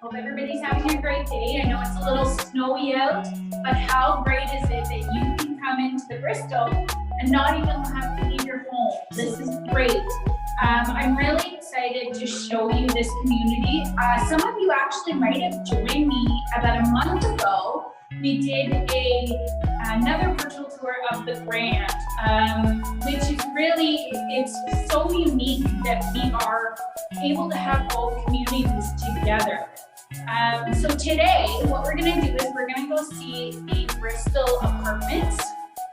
Hope everybody's having a great day. I know it's a little snowy out, but how great is it that you can come into the Bristol and not even have to leave your home? This is great. I'm really excited to show you this community. Some of you actually might have joined me about a month ago. We did another virtual tour of the Grand, which is really, it's so unique that we are able to have both communities together. So today, what we're gonna do is we're gonna go see the Bristol apartments.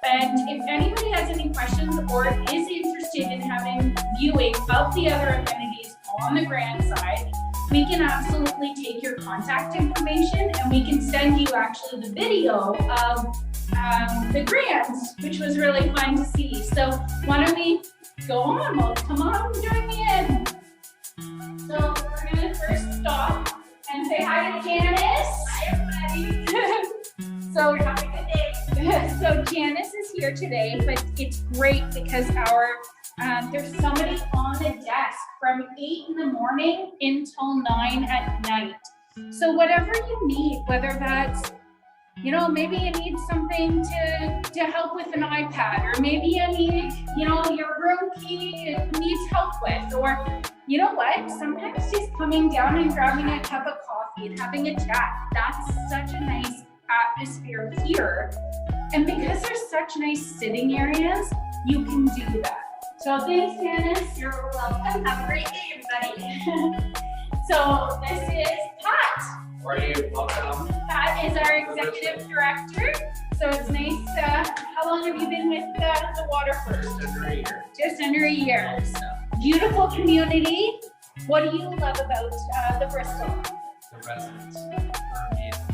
And if anybody has any questions or is interested in having viewing of the other amenities on the Grand side, we can absolutely take your contact information and we can send you actually the video of the Grands, which was really fun to see. So why don't we go on? Well, come on, join me in. So we're gonna first stop and say hi to Janice. Hi, everybody. So have a good day. So Janice is here today, but it's great because there's somebody on the desk from 8 in the morning until 9 at night. So whatever you need, whether that's, maybe you need something to help with an iPad, or maybe you need, your room key needs help with, or you know what? Sometimes just coming down and grabbing a cup of coffee and having a chat. That's such a nice atmosphere here. And because there's such nice sitting areas, you can do that. So thanks, Janice. You're welcome. Have a great day, everybody. So this is Pat. How are you? Welcome. Pat is our executive director. So it's nice. How long have you been with the Waterford? Just under a year. Just under a year. So beautiful community. What do you love about the Bristol? The residents are amazing.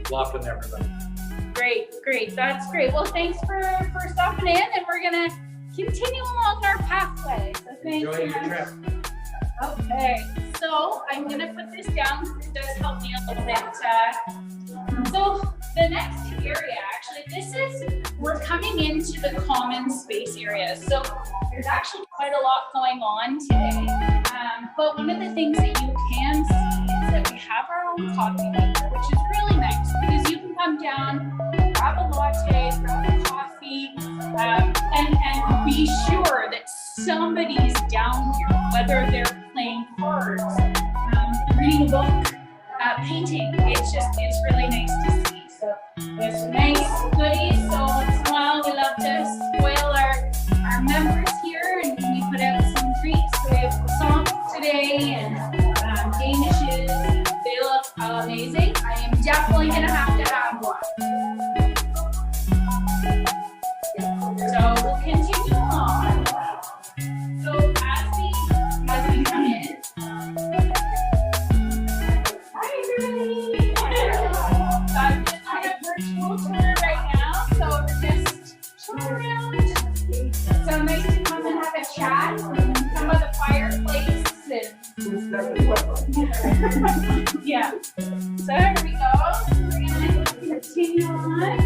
Welcome, everybody. Great. That's great. Well, thanks for stopping in, and we're gonna continue along our pathway. So thanks. Enjoy your trip. Okay, so I'm gonna put this down because it does help me a little bit. So the next area, actually, we're coming into the common space area. So there's actually quite a lot going on today. But one of the things that you can see is that we have our own coffee maker, which is really nice because you can come down, grab a latte, grab a coffee, and be sure that somebody's down here, whether they're playing cards, reading a book, painting. It's really nice to see. So there's some nice goodies. So once in a while, we love to spoil our members here, and we put out some treats. So we have croissants today and danishes. They look amazing. I am definitely gonna have to have one. So we'll continue on. So as we come in. Hi everybody. I'm just on a virtual tour right now, so we're just chilling around. So nice to come and have a chat and come by the fireplace and yeah. So here we go. We're gonna continue on.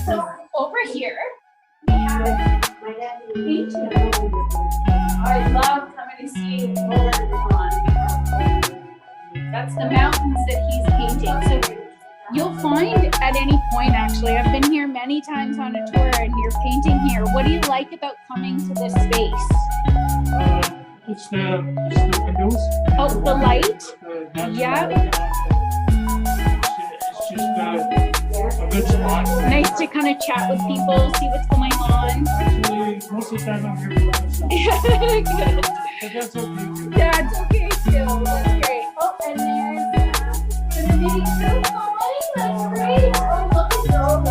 So over here we have painting. I love coming to see that's the mountains that he's painting. So you'll find at any point, actually, I've been here many times on a tour and you're painting here. What do you like about coming to this space? It's the windows. Oh, the light? Yeah. It's just a good spot. Nice to kind of chat with people, see what's going on. Actually, most of the time I'm here for myself. Good. But that's okay too. That's okay too. That's great. Oh, and there's the mini profile. That's great. Oh, look at those.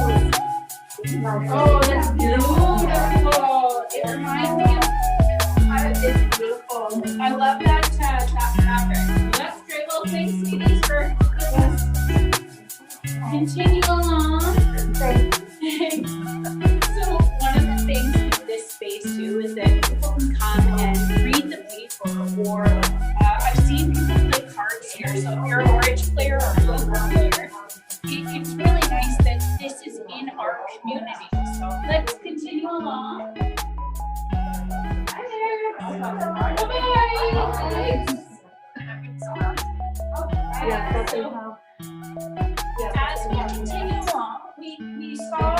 Oh, that's beautiful. It reminds me of it's beautiful. I love that fabric. That's great. Well, thanks, sweeties, for continue along. So one of the things with this space too is that people can come and read the paper, or I've seen people play cards here. So if you're a bridge player or a poker player, it's really nice that this is in our community. So let's continue along. Hi there. So as we continue along, we saw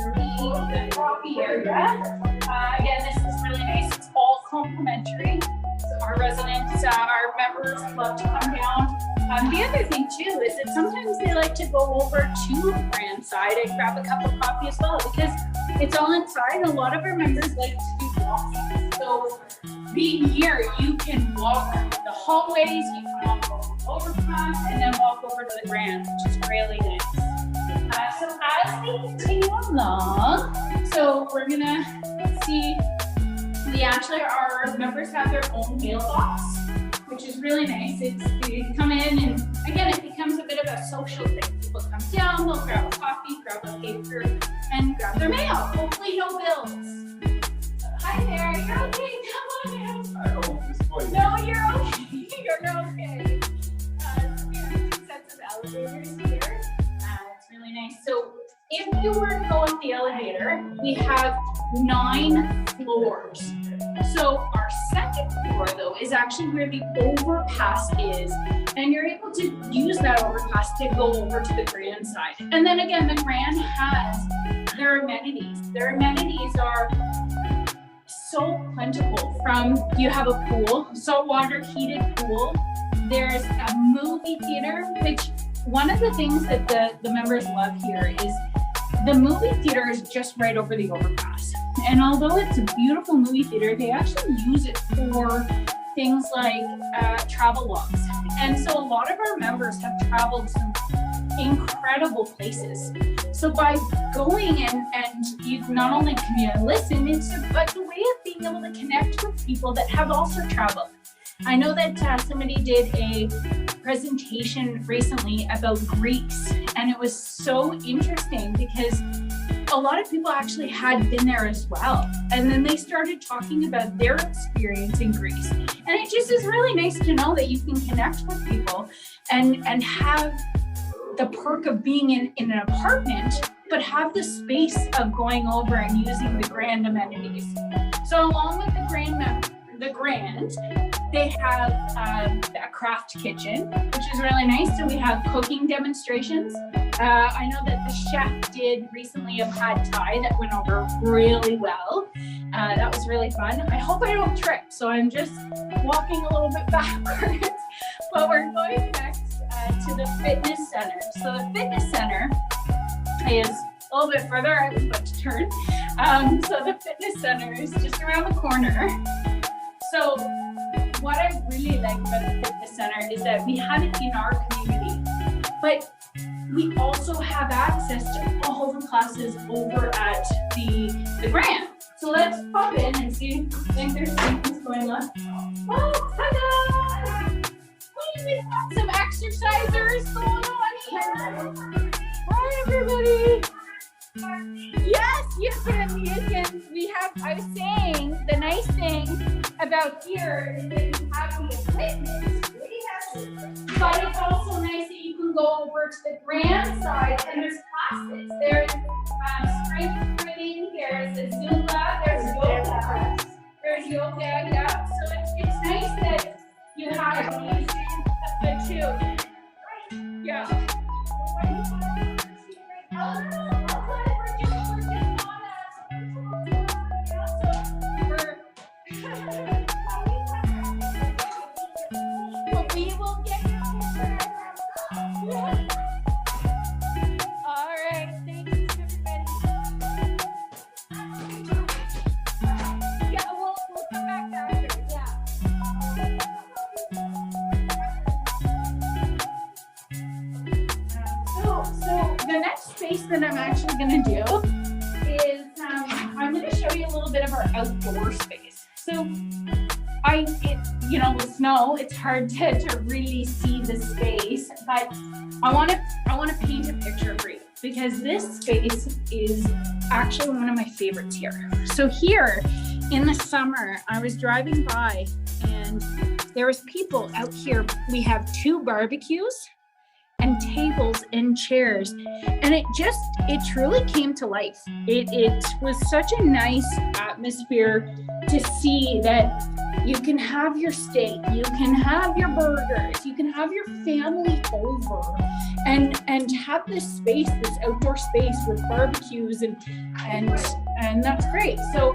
the coffee area. Again, this is really nice. It's all complimentary. So our residents, our members love to come down. The other thing too is that sometimes they like to go over to the grand side and grab a cup of coffee as well, because it's all inside. A lot of our members like to do walking. So being here, you can walk the hallways, you can walk over the overpass, and then walk over to the grand, which is really nice. So as we continue along, so we're gonna see, our members have their own mailbox, which is really nice. You come in, and again, it becomes a bit of a social thing. People come down, they'll grab a coffee, grab a paper, and grab their mail. Hopefully no bills. Hi there, you're okay, come on in. No, you're okay, you're okay. We have 2 sets of elevators here. It's really nice. So if you were to go up the elevator, we have 9 floors. So our second floor though is actually where the overpass is, and you're able to use that overpass to go over to the grand side. And then again, the grand has their amenities. Their amenities are so plentiful. You have a pool, saltwater heated pool. There's a movie theater, which one of the things that the members love here is the movie theater is just right over the overpass. And although it's a beautiful movie theater, they actually use it for things like travel logs. And so a lot of our members have traveled some incredible places. So by going and you not only can you listen, but a way of being able to connect with people that have also traveled. I know that somebody did a presentation recently about Greece, and it was so interesting because a lot of people actually had been there as well. And then they started talking about their experience in Greece. And it just is really nice to know that you can connect with people and have the perk of being in an apartment, but have the space of going over and using the grand amenities. So along with the grand, they have a craft kitchen, which is really nice. So we have cooking demonstrations. I know that the chef did recently a pad thai that went over really well. That was really fun. I hope I don't trip, so I'm just walking a little bit backwards. But we're going next to the fitness center. So the fitness center is a little bit further. I was about to turn. So the fitness center is just around the corner. So what I really like about the fitness center is that we have it in our community, but we also have access to all the classes over at the Grand. So let's pop in and see if there's things going on. Oh, ta-da! We've got some exercisers going on here. Hi, everybody. Yes, you can. I was saying, the nice thing about here is that you have the equipment, but it's also nice that you can go over to the Grand side and there's classes. There's strength training, there's a Zumba, there's yoga, yeah. So it's nice that you have the two. Yeah. That I'm actually going to do is I'm going to show you a little bit of our outdoor space. So with snow, it's hard to really see the space, but I want to paint a picture for you because this space is actually one of my favorites here. So here in the summer, I was driving by and there was people out here. We have 2 barbecues and tables and chairs, and it truly came to life. It was such a nice atmosphere to see that You can have your steak, you can have your burgers, you can have your family over and have this space, this outdoor space with barbecues and that's great. So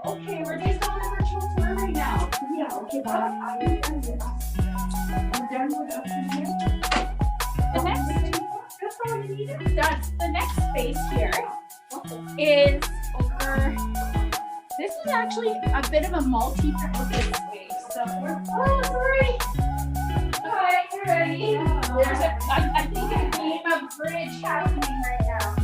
okay, we're just on a virtual tour right now. Yeah, okay, but I'm done with us. I'm done with us. The next space here is over. This is actually a bit of a multi-purpose space. So sorry. Hi, you ready? There's I think a game of bridge happening right now.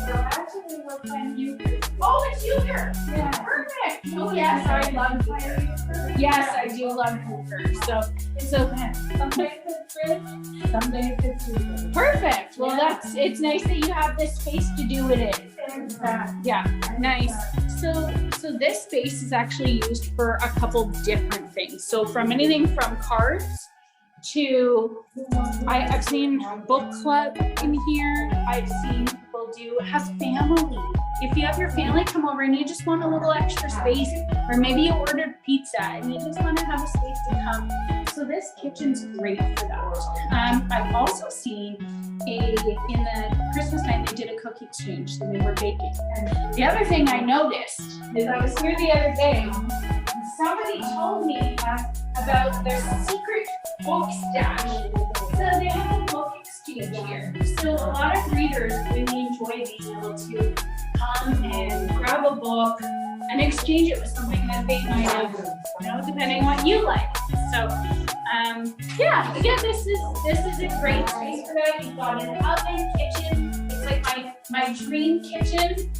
So actually we're playing euchre. Oh, it's euchre. Yeah. Perfect. Oh yes, I love euchre. Yes, I do love euchre. So someday it's bridge, someday it's euchre. Perfect. Well, it's nice that you have this space to do it in. Yeah, nice. So this space is actually used for a couple different things. So from anything from cards to, I've seen book club in here. I've seen people have family. If you have your family come over and you just want a little extra space, or maybe you ordered pizza and you just want to have a space to come. So this kitchen's great for that. I've also seen in the Christmas time, they did a cookie exchange, so they were baking. And the other thing I noticed is I was here the other day, and somebody told me about their secret book stash. So they have a book exchange here. So a lot of readers really enjoy being able to come and grab a book and exchange it with something that they might have, depending on what you like. So yeah, again, this is a great space for that. You've got an oven, kitchen. It's like my dream kitchen,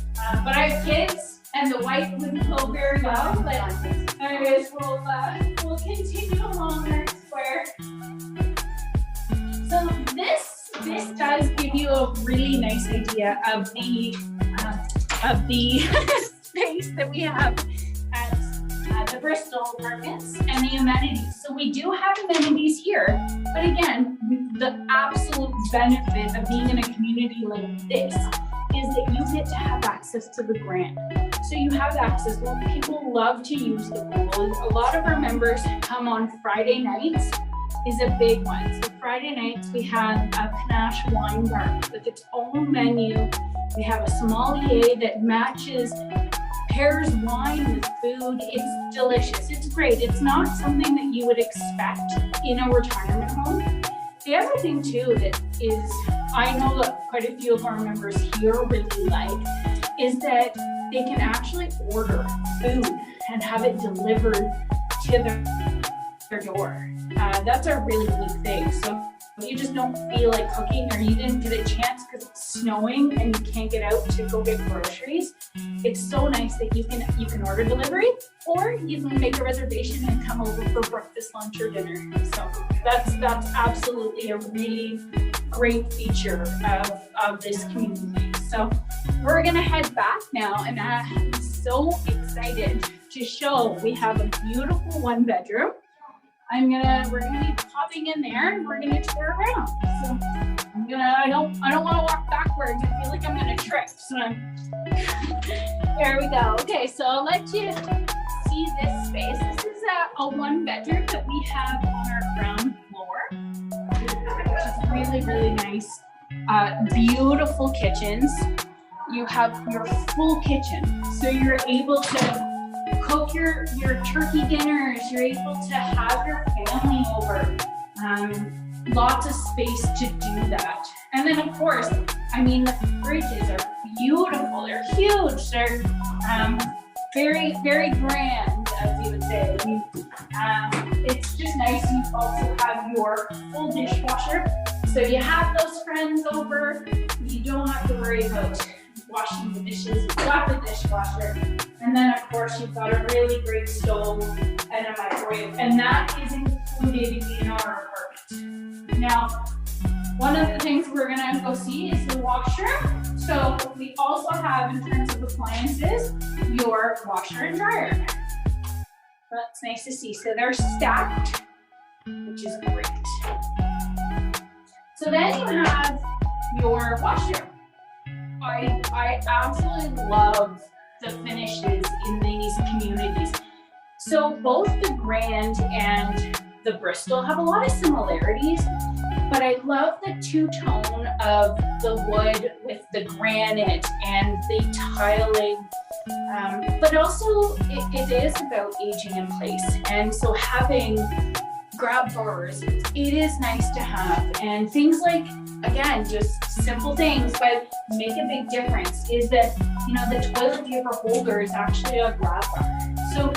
but I have kids, and the white wouldn't go very well. But anyways, we'll continue along our square. So this does give you a really nice idea of the space that we have at the Bristol apartments and the amenities. So we do have amenities here, but again, the absolute benefit of being in a community like this is that you get to have access to the grant. So you have access. Well, people love to use the pool. A lot of our members come on Friday nights is a big one. So Friday nights we have a panache wine bar with its own menu. We have a sommelier that pairs wine with food. It's delicious. It's great. It's not something that you would expect in a retirement home. The other thing too that is, I know that quite a few of our members here really like, is that they can actually order food and have it delivered to their door. That's a really neat thing. So if you just don't feel like cooking, or you didn't get a chance because it's snowing and you can't get out to go get groceries, it's so nice that you can order delivery, or you can make a reservation and come over for breakfast, lunch, or dinner. So that's absolutely a really great feature of this community. So we're gonna head back now, and I'm so excited to show we have a beautiful 1-bedroom. We're gonna be popping in there and we're gonna tour around. So I don't want to walk backwards. I feel like I'm gonna trip. So there we go. Okay, so I'll let you see this space. This is a 1-bedroom that we have on our ground floor, which is really, really nice. Beautiful kitchens. You have your full kitchen, so you're able to cook your turkey dinners. You're able to have your family over. Lots of space to do that. And then of course, the fridges are beautiful. They're huge. They're very, very grand, as you would say. It's just nice. You also have your full dishwasher. So you have those friends over, you don't have to worry about washing the dishes. You've got the dishwasher. And then of course you've got a really great stove and a microwave. And that is included in our apartment. Now, one of the things we're gonna go see is the washroom. So we also have, in terms of appliances, your washer and dryer. That's nice to see. So they're stacked, which is great. So then you have your washroom. I absolutely love the finishes in these communities. So both the Grand and the Bristol have a lot of similarities, but I love the two-tone of the wood with the granite and the tiling. But also it is about aging in place. And so having grab bars, it is nice to have. And things like, again, just simple things, but make a big difference is that, the toilet paper holder is actually a grab bar. So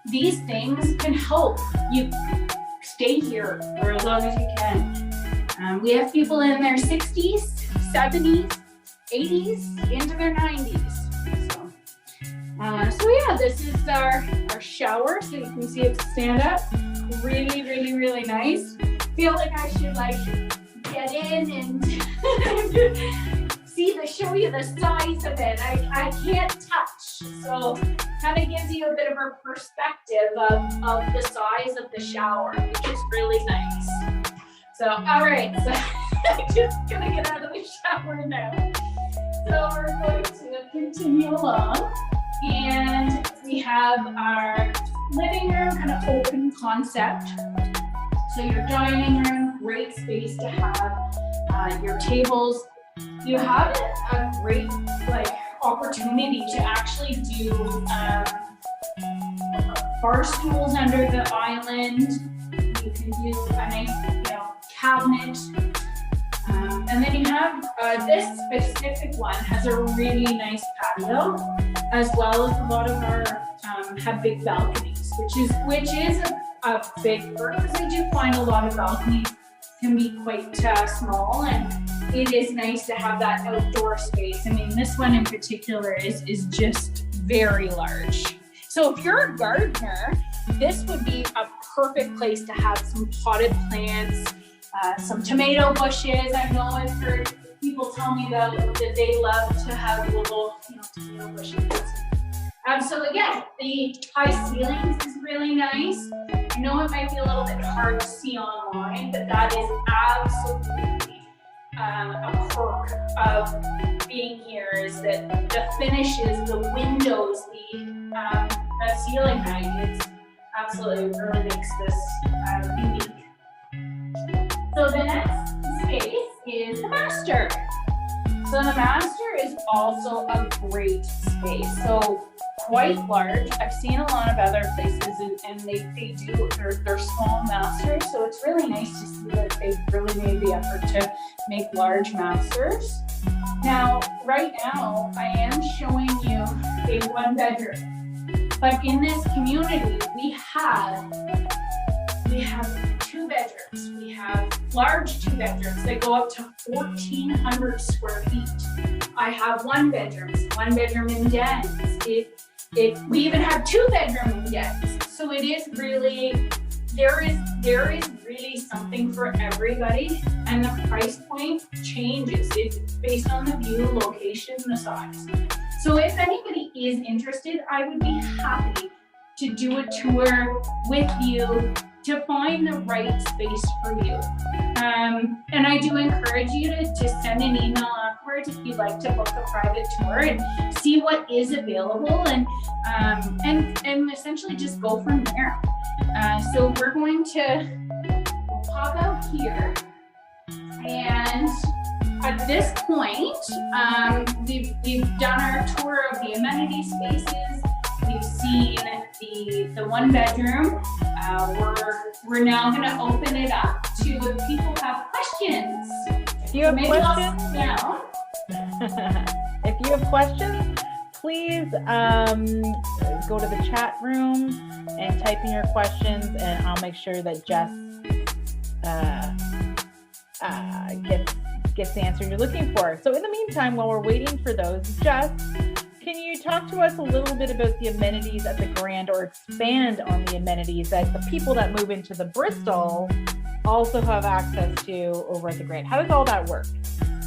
these things can help you stay here for as long as you can. We have people in their 60s, 70s, 80s, into their 90s. So yeah, this is our shower, so you can see it stand up. Really, really, really nice. Feel like I should get in and show you the size of it. I can't touch, so kind of gives you a bit of a perspective of the size of the shower, which is really nice. So, all right, so I'm just gonna get out of the shower now. So we're going to continue along, and we have our living room, kind of open concept. So your dining room, great space to have your tables. You have a great opportunity to actually do bar stools under the island. You can do a nice, cabinet. And then you have this specific one has a really nice patio, as well as a lot of our have big balconies, which is a big perk, because I do find a lot of balconies can be quite small, and it is nice to have that outdoor space. I mean, this one in particular is just very large. So if you're a gardener, this would be a perfect place to have some potted plants, some tomato bushes. I know I've heard people tell me that they love to have little, tomato bushes. So again, the high ceilings is really nice. I know it might be a little bit hard to see online, but that is absolutely a perk of being here, is that the finishes, the windows, the ceiling height, it's absolutely really makes this unique. So the next space is the master. So the master is also a great space. So quite large. I've seen a lot of other places, and they do, they're small masters. So it's really nice to see that they've really made the effort to make large masters. Now, right now, I am showing you a 1-bedroom, but in this community, we have 2 bedrooms. We have large 2 bedrooms that go up to 1,400 square feet. I have 1 bedrooms, 1 bedroom in dens. We even have 2 bedroom in dens. So it is really, there is really something for everybody, and the price point changes. It's based on the view, location, the size. So if anybody is interested, I would be happy to do a tour with you to find the right space for you. And I do encourage you to send an email afterwards if you'd like to book a private tour and see what is available, and essentially just go from there. So we're going to pop out here, and at this point, we've done our tour of the amenity spaces. We've seen the 1 bedroom. We're now going to open it up to if people have questions. If you have questions, if you have questions, please go to the chat room and type in your questions, and I'll make sure that Jess gets the answer you're looking for. So in the meantime, while we're waiting for those, Jess, can you talk to us a little bit about the amenities at the Grand, or expand on the amenities that the people that move into the Bristol also have access to over at the Grand? How does all that work?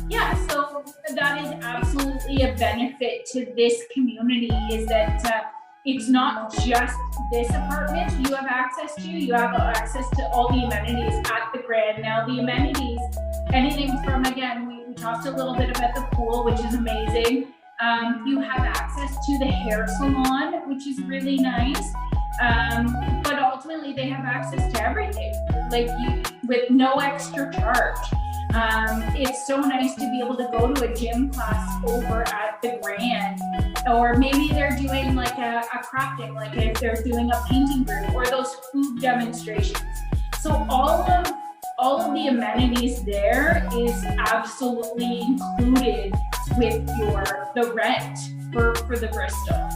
Yeah, so that is absolutely a benefit to this community, is that it's not just this apartment you have access to. You have access to all the amenities at the Grand. Now the amenities, anything from, again, we talked a little bit about the pool, which is amazing. You have access to the hair salon, which is really nice. But ultimately they have access to everything, like with no extra charge. It's so nice to be able to go to a gym class over at the Grand, or maybe they're doing like a crafting, like if they're doing a painting group, or those food demonstrations. So all of the amenities there is absolutely included with the rent for the Bristol.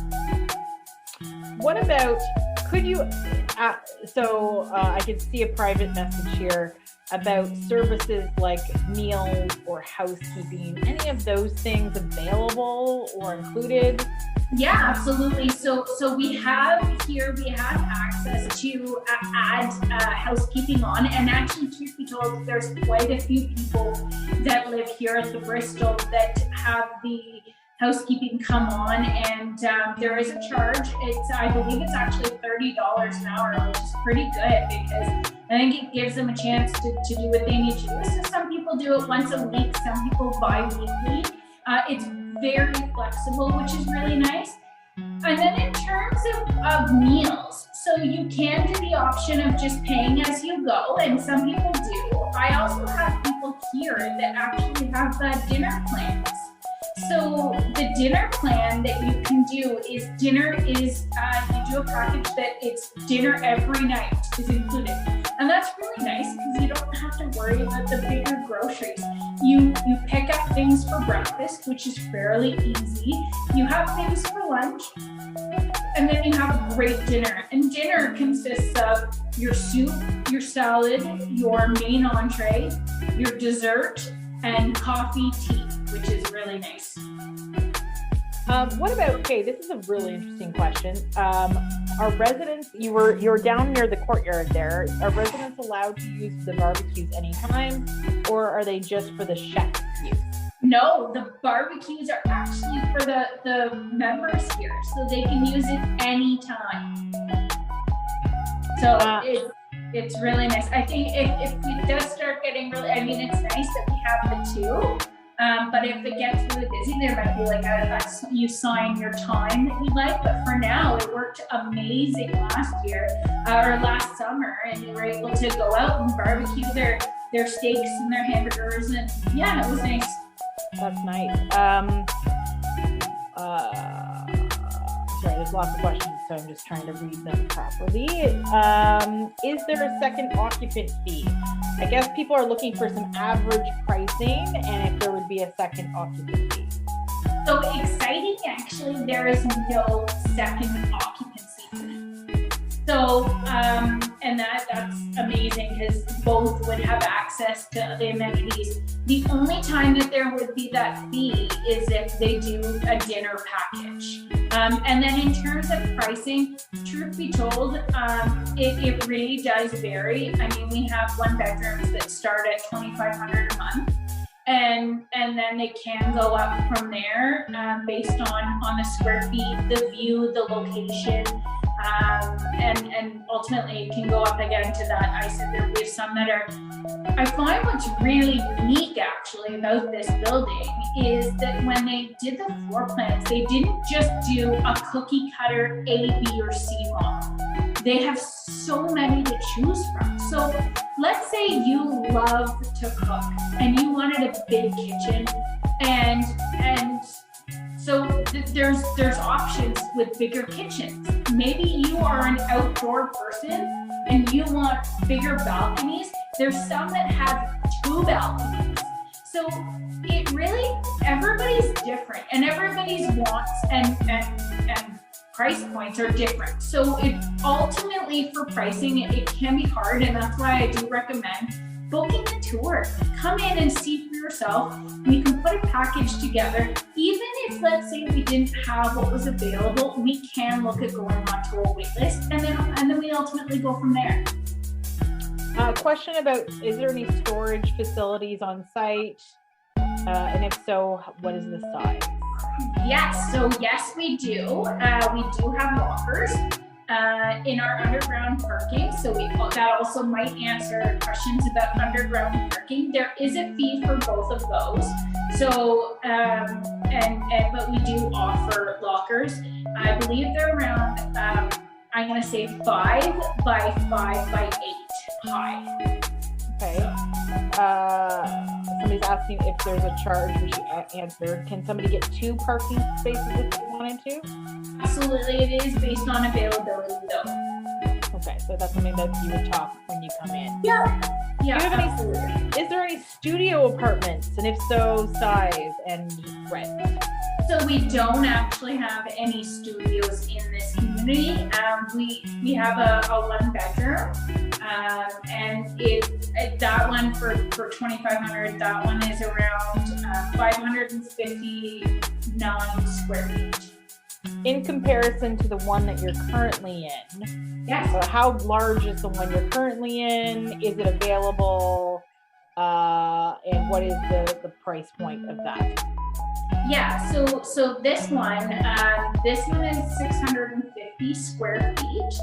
What about, could you, I can see a private message here about services like meals or housekeeping. Any of those things available or included? Yeah, absolutely. So we have access to add housekeeping on, and actually, truth be told, there's quite a few people that live here at the Bristol that have the housekeeping come on, and there is a charge. I believe it's actually $30 an hour, which is pretty good because I think it gives them a chance to do what they need to do. So some people do it once a week, some people bi-weekly. It's very flexible, which is really nice. And then in terms of meals, so you can do the option of just paying as you go, and some people do. I also have people here that actually have dinner plans. So the dinner plan that you can do is you do a package that it's dinner every night is included. And that's really nice because you don't have to worry about the bigger groceries. You pick up things for breakfast, which is fairly easy. You have things for lunch, and then you have a great dinner. And dinner consists of your soup, your salad, your main entree, your dessert, and coffee, tea, which is really nice. What about, okay, this is a really interesting question. Are residents, you were down near the courtyard there, are residents allowed to use the barbecues anytime, or are they just for the chef's use? No, the barbecues are actually for the members here, so they can use it anytime. So it's really nice. I think if it does start getting really, I mean, it's nice that we have the two. But if it gets really busy, there might be like you sign your time that you like. But for now, it worked amazing last year or last summer, and you were able to go out and barbecue their steaks and their hamburgers, and yeah, it was nice. That's nice. Sorry, there's lots of questions, so I'm just trying to read them properly. Is there a second occupant fee? I guess people are looking for some average pricing, and if there would be a second occupant fee. So exciting, actually, there is no second occupancy. So, and that's amazing because both would have access to the amenities. The only time that there would be that fee is if they do a dinner package. And then in terms of pricing, truth be told, it really does vary. I mean, we have one bedrooms that start at $2,500 a month. And then they can go up from there based on the square feet, the view, the location, and ultimately it can go up again to that. I said there will be some that are. I find what's really unique actually about this building is that when they did the floor plans, they didn't just do a cookie cutter A, B, or C model. They have so many to choose from. So let's say you love to cook and you wanted a big kitchen, and so there's options with bigger kitchens. Maybe you are an outdoor person and you want bigger balconies. There's some that have 2 balconies. So it really, everybody's different, and everybody's wants and price points are different. So it ultimately for pricing, it can be hard, and that's why I do recommend booking a tour. Come in and see for yourself. We can put a package together. Even if, let's say, we didn't have what was available, we can look at going onto a wait list, and then we ultimately go from there. Question about, is there any storage facilities on site? And if so, what is the size? Yes, so yes, we do. We do have lockers in our underground parking. So that also might answer questions about underground parking. There is a fee for both of those. So, but we do offer lockers. I believe they're around, I'm gonna say 5 by 5 by 8 high. Okay. Somebody's asking if there's a charge, which you answered. Can somebody get 2 parking spaces if they wanted to? Absolutely, it is based on availability though. Okay, so that's something that you would talk when you come in. Yeah, Do you have any? absolutely. Is there any studio apartments, and if so, size and rent? So we don't actually have any studios in this community. We have a 1-bedroom, and that one for 2,500. That one is around 559 square feet. In comparison to the one that you're currently in, Yes. how large is the one you're currently in? Is it available? And what is the price point of that? Yeah. So this one is 650 square feet.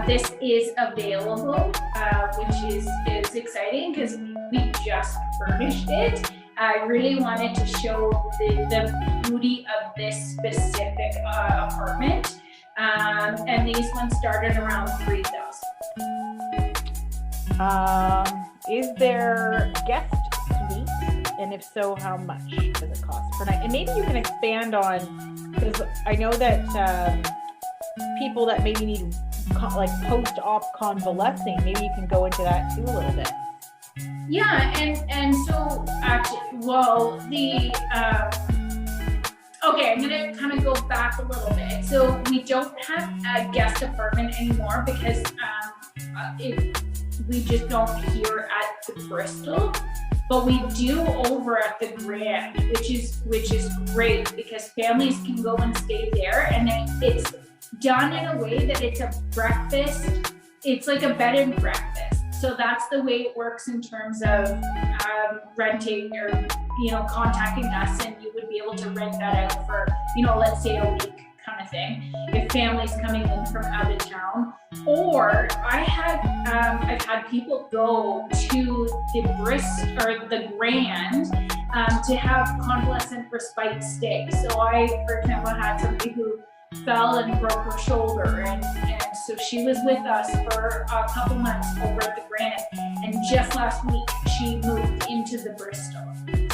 This is available, which is exciting because we just furnished it. I really wanted to show the beauty of this specific apartment. And these ones started around 3,000. Is there guest suite? And if so, how much does it cost per night? And maybe you can expand on, because I know that people that maybe need like post-op convalescing, maybe you can go into that too a little bit. Yeah, and so actually, well, okay, I'm gonna kind of go back a little bit. So we don't have a guest apartment anymore because we just don't here at the Bristol, but we do over at the Grand, which is great because families can go and stay there, and it's done in a way that it's a breakfast. It's like a bed and breakfast. So that's the way it works in terms of renting or, contacting us, and you would be able to rent that out for, let's say a week kind of thing, if families coming in from out of town. Or I've had people go to the Bristol or the Grand to have convalescent respite stay. So I, for example, had somebody who fell and broke her shoulder, and so she was with us for a couple months over at the Grand, and just last week she moved into the Bristol.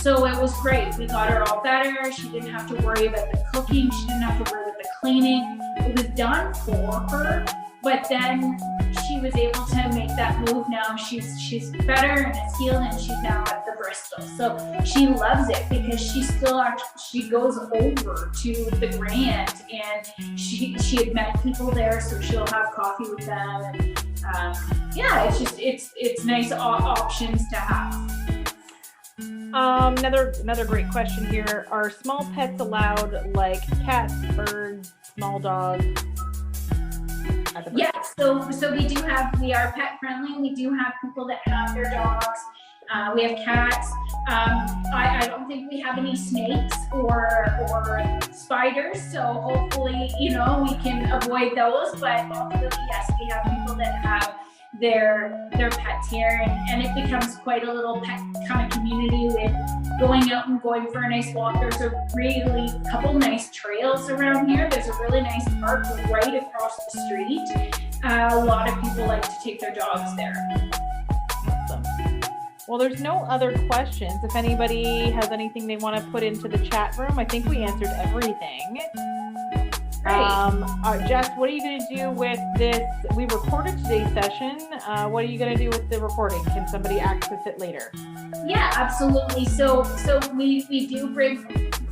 So it was great. We got her all better. She didn't have to worry about the cooking. She didn't have to worry about the cleaning. It was done for her, but then she was able to make that move. Now she's better and it's healed, and she's now at the Bristol. So she loves it because she goes over to the Grand, and she had met people there, so she'll have coffee with them. And it's nice options to have. Another great question here. Are small pets allowed, like cats, birds, small dogs? Yeah, so we are pet friendly. We do have people that have their dogs. We have cats. I don't think we have any snakes or spiders, so hopefully, we can avoid those. But ultimately, yes, we have people that have their pets here, and it becomes quite a little pet kind of community with going out and going for a nice walk. There's a really couple nice trails around here. There's a really nice park right across the street. A lot of people like to take their dogs there. Awesome. Well, there's no other questions. If anybody has anything they want to put into the chat room, I think we answered everything. Right. Jess, what are you going to do with this? We recorded today's session. What are you going to do with the recording? Can somebody access it later? Yeah, absolutely. So we do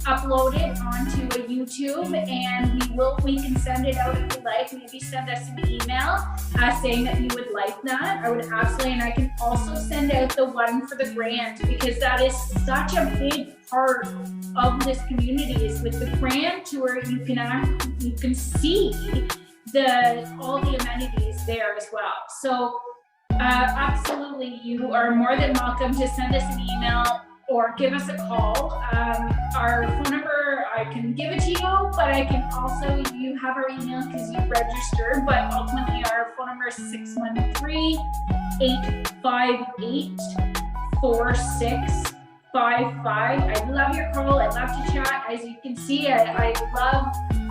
upload it onto a YouTube, and we can send it out if you like. Maybe send us an email saying that you would like that. I would absolutely, and I can also send out the one for the Grand, because that is such a big part of this community. Is with the Grand Tour, you can see all the amenities there as well. So absolutely, you are more than welcome to send us an email or give us a call. Our phone number, I can give it to you, but I can also, you have our email because you registered, but ultimately our phone number is 613-858-4655. I love your call. I love to chat. As you can see, I love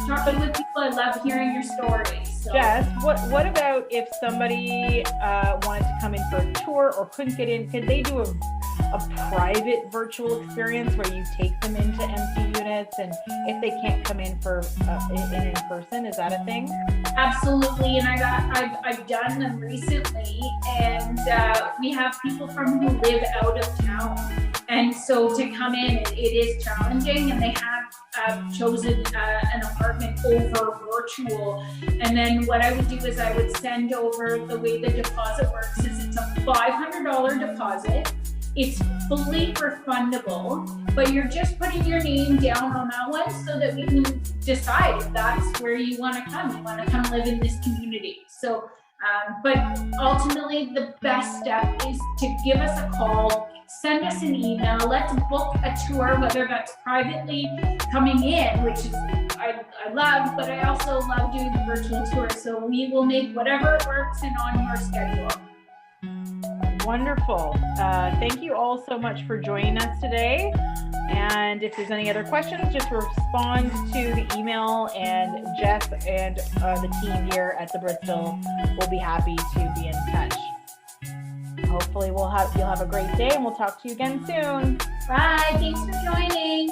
talking with people. I love hearing your stories. So. Jess, what about if somebody wanted to come in for a tour or couldn't get in? Could they do a private virtual experience where you take them into empty units, and if they can't come in for in person, is that a thing? Absolutely, and I've done them recently, and we have people from who live out of town, and so to come in, it is challenging, and they have chosen an apartment over virtual. And then what I would do is I would send over, the way the deposit works is it's a $500 deposit. It's fully refundable, but you're just putting your name down on that one so that we can decide if that's where you want to come. You want to come live in this community. So, but ultimately the best step is to give us a call, send us an email, let's book a tour, whether that's privately coming in, which is I love, but I also love doing the virtual tour. So we will make whatever works and on your schedule. Wonderful. Thank you all so much for joining us today. And if there's any other questions, just respond to the email, and Jess and the team here at the Bristol will be happy to be in touch. Hopefully you'll have a great day, and we'll talk to you again soon. Bye. Thanks for joining.